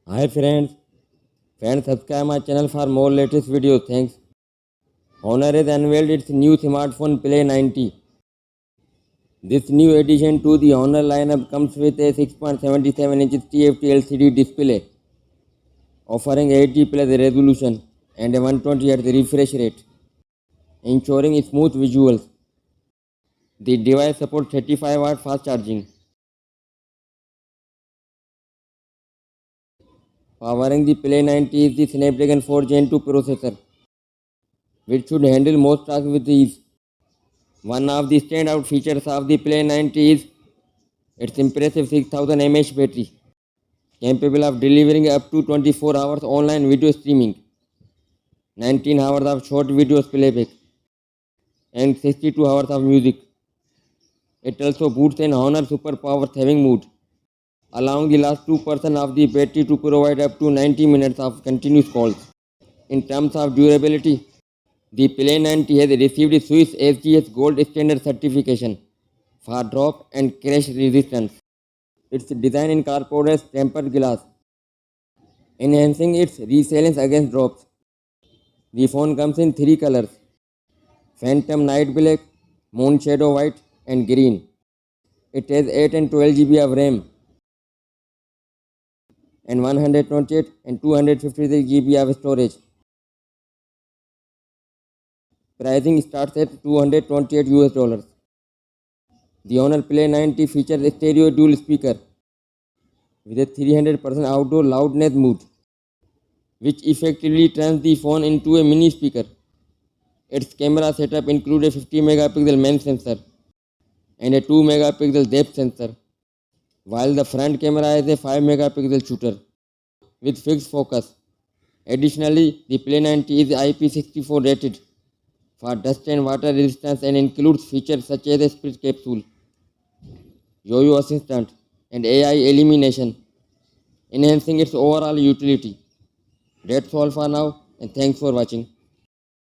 Hi friends subscribe my channel for more latest videos. Thanks. Honor has unveiled its new smartphone Play 90. This new addition to the Honor lineup comes with a 6.77 inch TFT LCD display, offering 80 plus resolution and a 120 Hz refresh rate, ensuring smooth visuals. The device supports 35-watt fast charging, powering the Play 90 is the Snapdragon 4 Gen 2 processor, which should handle most tasks with ease. One of the standout features of the Play 90 is its impressive 6000 mAh battery, capable of delivering up to 24 hours online video streaming, 19 hours of short videos playback, and 62 hours of music. It also boots an Honor Superpower saving mode, allowing the last 2% of the battery to provide up to 90 minutes of continuous calls. In terms of durability, the Play 90 has received Swiss SGS Gold Standard certification for drop and crash resistance. Its design incorporates tempered glass, enhancing its resilience against drops. The phone comes in three colors: Phantom Night Black, Moon Shadow White, and Green. It has 8 and 12 GB of RAM and 128 and 256 GB of storage. Pricing starts at $228 US. The Honor Play 90 features a stereo dual speaker with a 300% outdoor loudness mode, which effectively turns the phone into a mini speaker. Its camera setup includes a 50 megapixel main sensor and a 2 megapixel depth sensor, while the front camera is a 5 megapixel shooter with fixed focus. Additionally, the Play 90 is IP64 rated for dust and water resistance and includes features such as a split capsule, yo-yo assistant, and AI elimination, enhancing its overall utility. That's all for now, and thanks for watching.